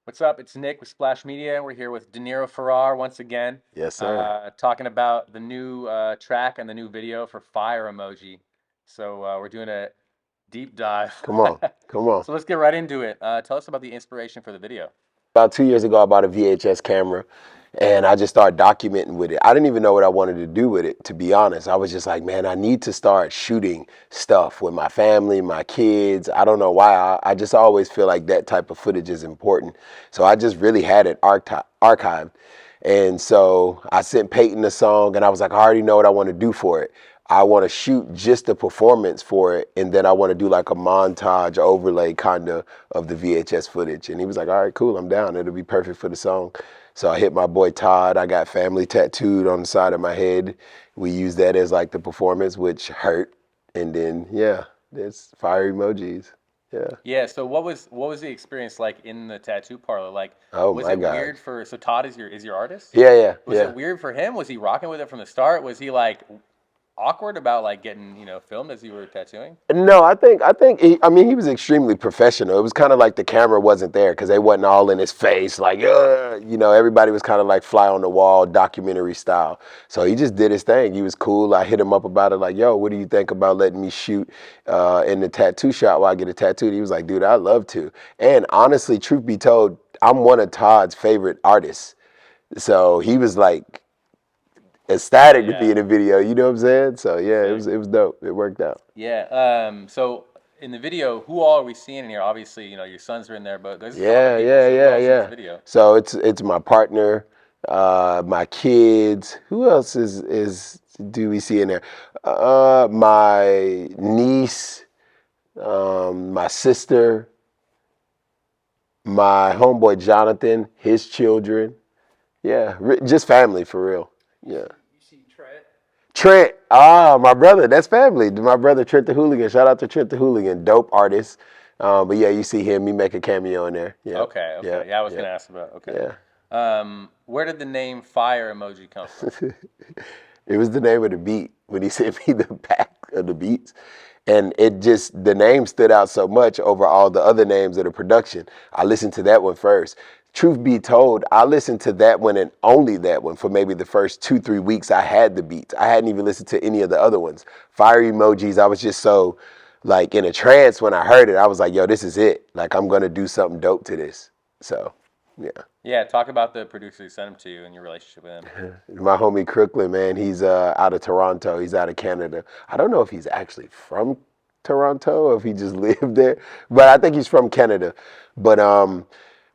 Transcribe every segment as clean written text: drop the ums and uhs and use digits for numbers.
What's up? It's Nick with Splash Media. We're here with Deniro Farrar once again, Yes, sir. talking about the new track and the new video for Fire Emoji. So we're doing a deep dive. Come on. Come on. So let's get right into it. Tell us about the inspiration for the video. About 2 years ago, I bought a VHS camera and I just started documenting with it. I didn't even know what I wanted to do with it, to be honest. I was just like, man, I need to start shooting stuff with my family, my kids. I don't know why. I just always feel like that type of footage is important. So I just really had it archived. And so I sent Peyton the song and I was like, I already know what I want to do for it. I want to shoot just the performance for it, and then I want to do like a montage overlay kind of the VHS footage. And he was like, all right, cool, I'm down. It'll be perfect for the song. So I hit my boy Todd. I got family tattooed on the side of my head. We used that as like the performance, which hurt. And then, yeah, there's fire emojis. Yeah. Yeah. So what was the experience like in the tattoo parlor? Like, Oh was my it God. weird for so Todd is your artist? Yeah, yeah, Was yeah. it weird for him? Was he rocking with it from the start? Was he like awkward about like getting filmed as you were tattooing? No, I mean, he was extremely professional. It was kind of like the camera wasn't there because they wasn't all in his face, like, everybody was kind of like fly on the wall, documentary style. So he just did his thing. He was cool. I hit him up about it, like, yo, what do you think about letting me shoot in the tattoo shop while I get a tattoo? And he was like, dude, I'd love to. And honestly, truth be told, I'm one of Todd's favorite artists. So he was like ecstatic to be Yeah. in the video. You know what I'm saying? So yeah, it Sick. was dope. It worked out. Yeah. So in the video, who all are we seeing in here? Obviously, your sons are in there, but there's a lot of Yeah, people. yeah, So who yeah, else in this yeah. video? So it's my partner, my kids. Who else is do we see in there? My niece, my sister, my homeboy Jonathan, his children. Yeah, just family for real. Yeah. Trent, my brother, that's family. My brother Trent the Hooligan. Shout out to Trent the Hooligan, dope artist. But yeah, you see him, he make a cameo in there. Yeah, Okay. yeah, Okay. Yeah, I was yeah, gonna ask about. Okay. yeah. Where did the name Fire Emoji come from? It was the name of the beat when he sent me the pack of the beats. And it just, the name stood out so much over all the other names of the production. I listened to that one first. Truth be told, I listened to that one and only that one for maybe the first 2, 3 weeks I had the beats. I hadn't even listened to any of the other ones. Fire Emojis, I was just so like in a trance when I heard it. I was like, yo, this is it. Like, I'm going to do something dope to this. So, yeah. Yeah. Talk about the producer who sent him to you and your relationship with him. My homie Crooklyn, man, he's out of Toronto. He's out of Canada. I don't know if he's actually from Toronto or if he just lived there, but I think he's from Canada. But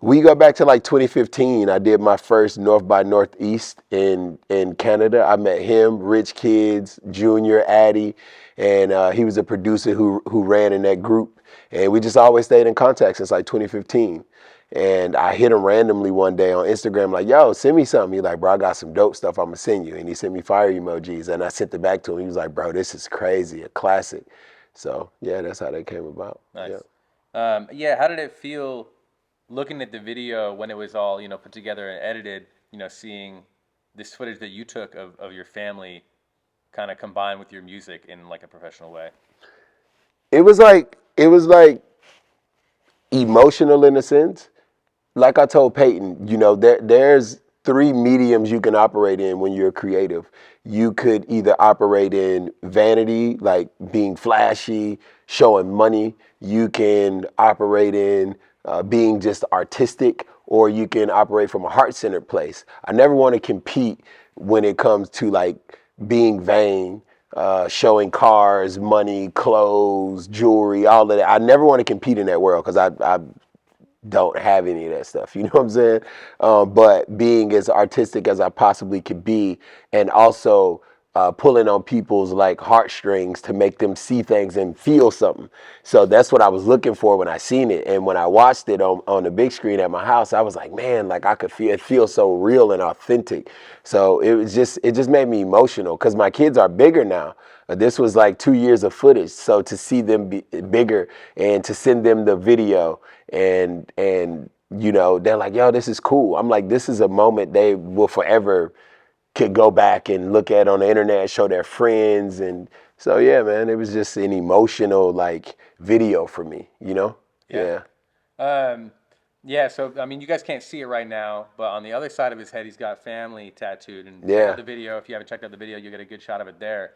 we go back to like 2015. I did my first North by Northeast in Canada. I met him, Rich Kids, Junior, Addy, and he was a producer who ran in that group. And we just always stayed in contact since like 2015. And I hit him randomly one day on Instagram, like, yo, send me something. He's like, bro, I got some dope stuff I'm going to send you. And he sent me fire emojis. And I sent it back to him. He was like, bro, this is crazy, a classic. So, yeah, that's how that came about. Yeah. Nice. Yeah. How did it feel looking at the video when it was all put together and edited? Seeing this footage that you took of your family kind of combined with your music in like a professional way. It was like emotional in a sense. Like I told Peyton, there's three mediums you can operate in when you're creative. You could either operate in vanity, like being flashy, showing money. You can operate in being just artistic, or you can operate from a heart-centered place. I never want to compete when it comes to like being vain, showing cars, money, clothes, jewelry, all of that. I never want to compete in that world because I don't have any of that stuff. You know what I'm saying? But being as artistic as I possibly could be, and also pulling on people's like heartstrings to make them see things and feel something. So that's what I was looking for when I seen it. And when I watched it on the big screen at my house, I was like, man, like I could feel it feels so real and authentic. So it just made me emotional because my kids are bigger now. This was like 2 years of footage. So to see them be bigger and to send them the video and they're like, yo, this is cool. I'm like, this is a moment they will forever could go back and look at on the internet, show their friends. And so, yeah, man, it was just an emotional like video for me, Yeah. Yeah. Um, Yeah, so I mean, you guys can't see it right now, but on the other side of his head, he's got family tattooed. And check out Yeah. the video if you haven't checked out the video, you'll get a good shot of it there.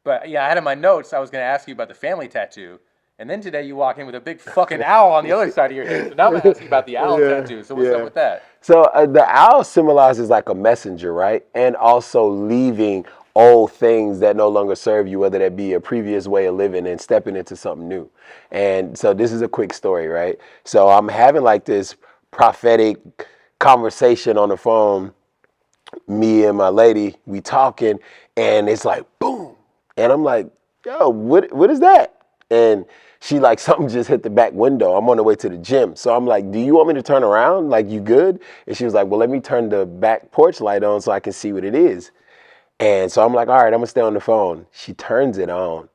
But yeah, I had in my notes I was going to ask you about the family tattoo, and then today you walk in with a big fucking owl on the other side of your head. So now I'm going to ask you about the owl Yeah, tattoo. So what's up yeah. with that? So the owl symbolizes like a messenger, right? And also leaving old things that no longer serve you, whether that be a previous way of living and stepping into something new. And so this is a quick story, right? So I'm having like this prophetic conversation on the phone, me and my lady, we talking, and it's like boom, and I'm like, yo, what is that? And she like something just hit the back window. I'm on the way to the gym, so I'm like, do you want me to turn around? Like, you good? And she was like, well, let me turn the back porch light on so I can see what it is. And so I'm like, all right, I'm gonna stay on the phone. She turns it on.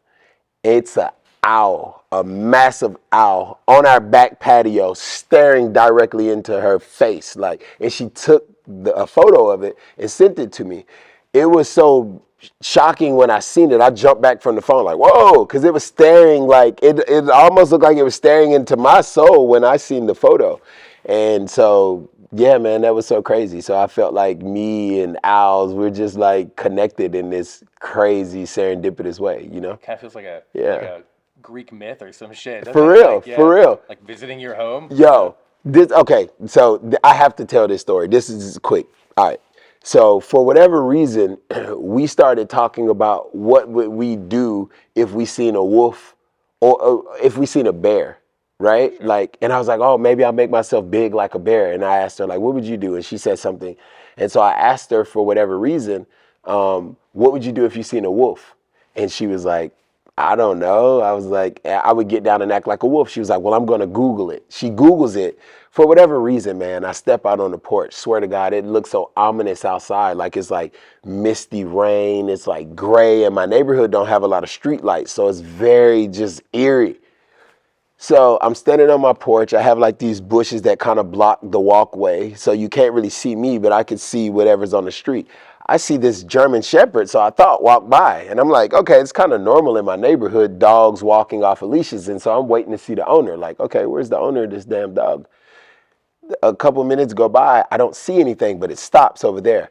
It's a owl, a massive owl on our back patio, staring directly into her face. Like, and she took a photo of it and sent it to me. It was so shocking when I seen it. I jumped back from the phone like, whoa, because it was staring like it almost looked like it was staring into my soul when I seen the photo. And so yeah, man, that was so crazy. So I felt like me and owls, we're just like connected in this crazy serendipitous way, you know? Kind of feels like Yeah. a Greek myth or some shit, doesn't For it? real, Like for yeah, real. like visiting your home, you know? Yo, this okay. So I have to tell this story. This is quick. All right. So for whatever reason, we started talking about what would we do if we seen a wolf or if we seen a bear, right? Sure. Like, and I was like, oh, maybe I'll make myself big like a bear. And I asked her like, what would you do? And she said something. And so I asked her for whatever reason, what would you do if you seen a wolf? And she was like, I don't know. I was like, I would get down and act like a wolf. She was like, well, I'm going to Google it. She Googles it. For whatever reason, man, I step out on the porch. Swear to God, it looks so ominous outside. Like it's like misty rain. It's like gray. And my neighborhood don't have a lot of street lights. So it's very just eerie. So I'm standing on my porch. I have like these bushes that kind of block the walkway. So you can't really see me, but I could see whatever's on the street. I see this German Shepherd, so I thought walk by. And I'm like, okay, it's kind of normal in my neighborhood, dogs walking off of leashes. And so I'm waiting to see the owner. Like, okay, where's the owner of this damn dog? A couple minutes go by. I don't see anything, but it stops over there.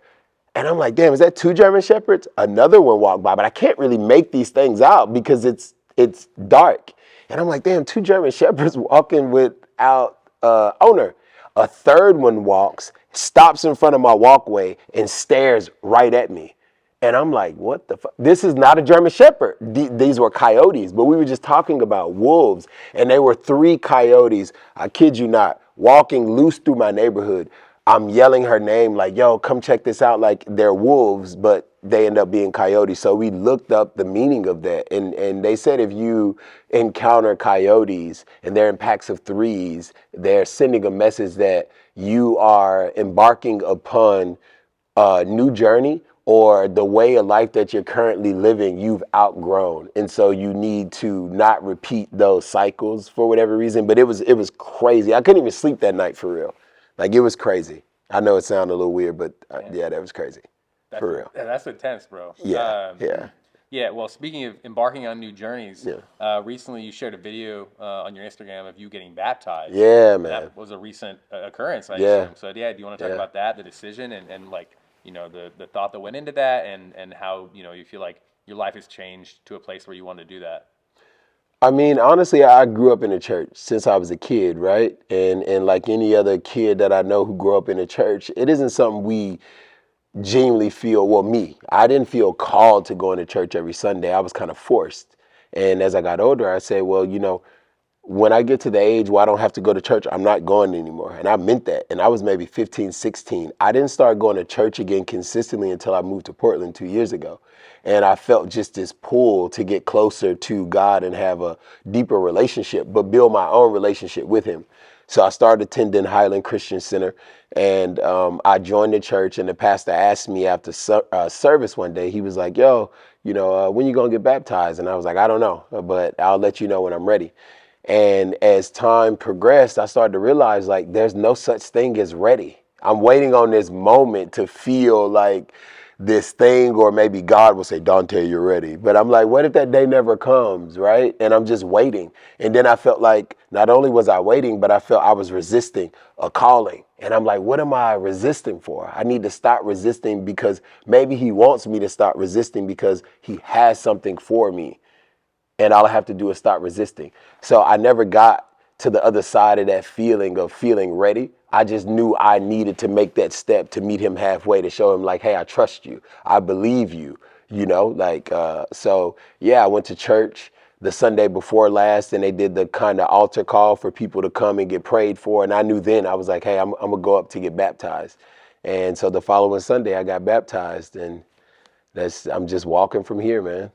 And I'm like, damn, is that two German Shepherds? Another one walked by, but I can't really make these things out because it's dark. And I'm like, damn, two German Shepherds walking without owner. A third one walks, stops in front of my walkway, and stares right at me. And I'm like, what the fuck? This is not a German Shepherd. These were coyotes, but we were just talking about wolves. And they were three coyotes, I kid you not, walking loose through my neighborhood. I'm yelling her name like, yo, come check this out. Like they're wolves, but they end up being coyotes. So we looked up the meaning of that. And they said if you encounter coyotes and they're in packs of threes, they're sending a message that you are embarking upon a new journey or the way of life that you're currently living, you've outgrown. And so you need to not repeat those cycles for whatever reason. But it was crazy. I couldn't even sleep that night for real. Like it was crazy. I know it sounded a little weird, but Yeah, yeah, that was crazy. For real. that's intense, bro. Yeah, yeah, Yeah, well, speaking of embarking on new journeys, yeah. recently you shared a video on your Instagram of you getting baptized. Yeah, And man. that was a recent occurrence, I Yeah, assume. So, yeah, do you want to talk yeah. about that, the decision, and like, the thought that went into that, and how, you feel like your life has changed to a place where you want to do that? I mean, honestly, I grew up in the church since I was a kid, right? And like any other kid that I know who grew up in the church, it isn't something we genuinely feel, well, me, I didn't feel called to go into church every Sunday. I was kind of forced. And as I got older, I said, well, when I get to the age where I don't have to go to church, I'm not going anymore. And I meant that. And I was maybe 15, 16. I didn't start going to church again consistently until I moved to Portland 2 years ago. And I felt just this pull to get closer to God and have a deeper relationship, but build my own relationship with Him. So I started attending Highland Christian Center, and I joined the church. And the pastor asked me after service one day, he was like, "Yo, when you gonna get baptized?" And I was like, "I don't know, but I'll let you know when I'm ready." And as time progressed, I started to realize like there's no such thing as ready. I'm waiting on this moment to feel like this thing, or maybe God will say, Dante, you're ready. But I'm like, what if that day never comes, right? And I'm just waiting. And then I felt like not only was I waiting, but I felt I was resisting a calling. And I'm like, what am I resisting for? I need to stop resisting, because maybe he wants me to stop resisting because he has something for me. And all I have to do is stop resisting. So I never got to the other side of that feeling of feeling ready. I just knew I needed to make that step to meet him halfway, to show him like, hey, I trust you. I believe you, so yeah, I went to church the Sunday before last, and they did the kind of altar call for people to come and get prayed for. And I knew then, I was like, hey, I'm going to go up to get baptized. And so the following Sunday I got baptized, and I'm just walking from here, man.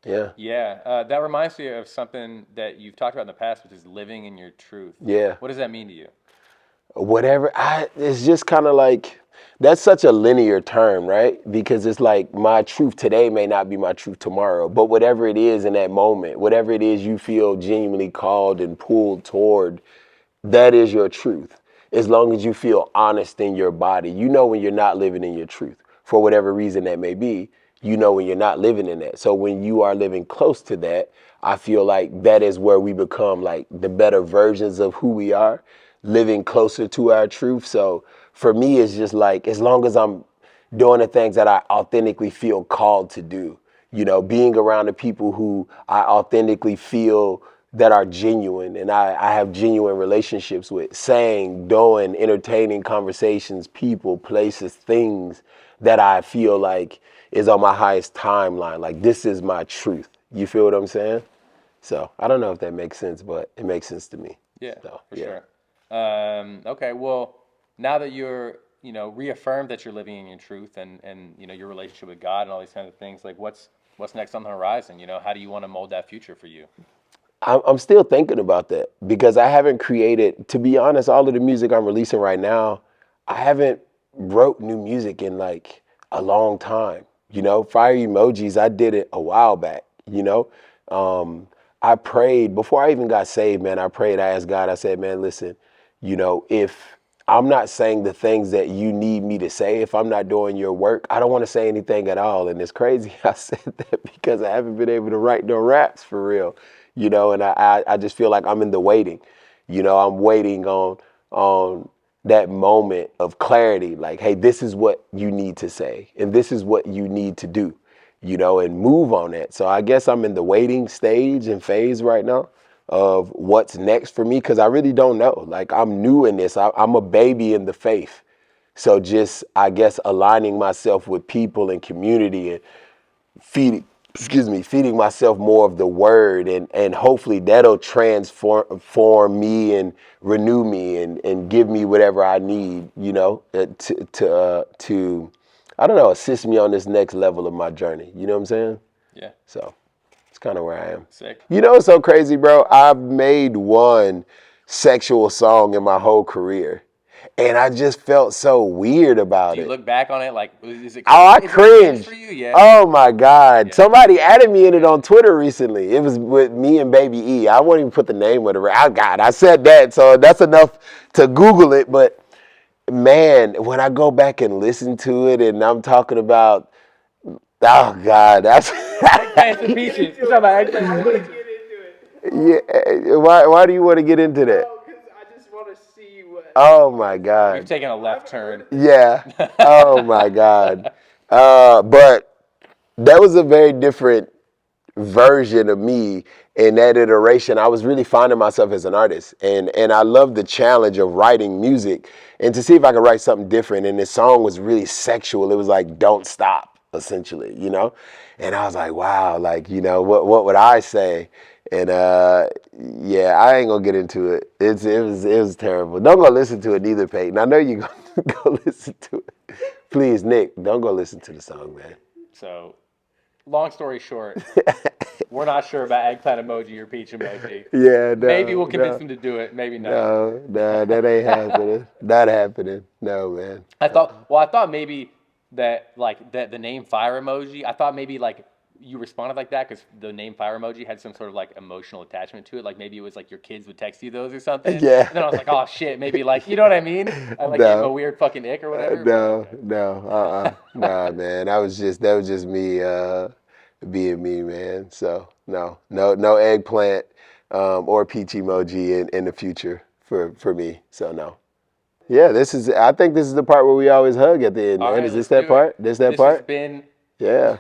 Yeah. Yeah, that reminds me of something that you've talked about in the past, which is living in your truth. Yeah. What does that mean to you? Whatever. It's just kind of like, that's such a linear term, right? Because it's like, my truth today may not be my truth tomorrow, but whatever it is in that moment, whatever it is you feel genuinely called and pulled toward, that is your truth. As long as you feel honest in your body, when you're not living in your truth for whatever reason that may be. When you're not living in that. So when you are living close to that, I feel like that is where we become like the better versions of who we are, living closer to our truth. So for me, it's just like, as long as I'm doing the things that I authentically feel called to do, being around the people who I authentically feel that are genuine and I have genuine relationships with, saying, doing, entertaining conversations, people, places, things that I feel like is on my highest timeline. Like, this is my truth. You feel what I'm saying? So I don't know if that makes sense, but it makes sense to me. Yeah, So for yeah. sure. Okay, well, now that you're, reaffirmed that you're living in your truth and your relationship with God and all these kinds of things, like what's next on the horizon? How do you want to mold that future for you? I'm still thinking about that, because I haven't created, to be honest, all of the music I'm releasing right now, I haven't wrote new music in like a long time. Fire Emojis, I did it a while back, I prayed before I even got saved, man. I prayed, I asked God, I said, man, listen, if I'm not saying the things that you need me to say, if I'm not doing your work, I don't want to say anything at all. And it's crazy I said that, because I haven't been able to write no raps for real, and I just feel like I'm in the waiting. I'm waiting on that moment of clarity, like, hey, this is what you need to say, and this is what you need to do, and move on that. So I guess I'm in the waiting stage and phase right now of what's next for me, because I really don't know. Like, I'm new in this. I'm a baby in the faith. So just, I guess, aligning myself with people and community and feeding myself more of the word, and hopefully that'll transform me and renew me and give me whatever I need, to I don't know, assist me on this next level of my journey. You know what I'm saying? Yeah, So it's kind of where I am. sick. It's so crazy, bro. I've made one sexual song in my whole career, and I just felt so weird Do about you it. look back on it like, is it Oh, cringe? I Is it cringe for cringe. you? Yeah, Oh my God. yeah, Somebody added me in it on Twitter recently. It was with me and Baby E. I won't even put the name of the rap. God, I said that, so that's enough to Google it. But man, when I go back and listen to it, and I'm talking about, oh God, that's eggplants and peaches. You're talking about eggplants and peaches. yeah. Why do you want to get into that? Because I just want to see what Oh you my guys are We've God. taken a I left haven't heard turn. of it. Yeah. Oh my God. But that was a very different version of me in that iteration. I was really finding myself as an artist, and I love the challenge of writing music and to see if I could write something different. And this song was really sexual. It was like, don't stop, essentially, and I was like, wow, like, what would I say? And yeah, I ain't gonna get into it. It was terrible. Don't go listen to it neither, Peyton. I know you gonna go listen to it. Please, Nick, don't go listen to the song, man. So, long story short, we're not sure about eggplant emoji or peach emoji. Yeah, Maybe no, we'll convince no, them to do it. Maybe not. no, no, that ain't happening. Not happening. No, man. I thought maybe that like that the name fire emoji. I thought maybe like you responded like that because the name Fire Emoji had some sort of like emotional attachment to it. Like maybe it was like your kids would text you those or something. Yeah. And then I was like, oh shit, maybe like, you know what I mean? I like gave him a No. weird fucking ick or whatever. But No, okay. no, nah, man. That was just me being me, man. So no eggplant or peach emoji in the future for me. So no. Yeah, I think this is the part where we always hug at the end, All man. right, Is this let's that do it. part? This that This has part? been. Yeah.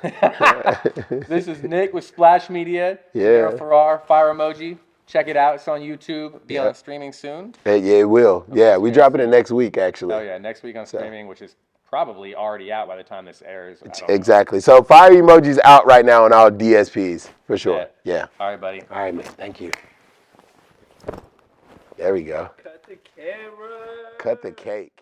This is Nick with Splash Media, Deniro Yeah. Farrar, Fire Emoji. Check it out. It's on YouTube. Be Yeah. on streaming soon. Yeah, it will. Okay, Yeah, we streaming dropping it soon. next week actually. Oh yeah, next week on So streaming, which is probably already out by the time this airs. I don't know. exactly. So Fire Emoji's out right now on all DSPs for sure. Bet. Yeah. All right, buddy. All right, man. Thank you. There we go. Cut the camera. Cut the cake.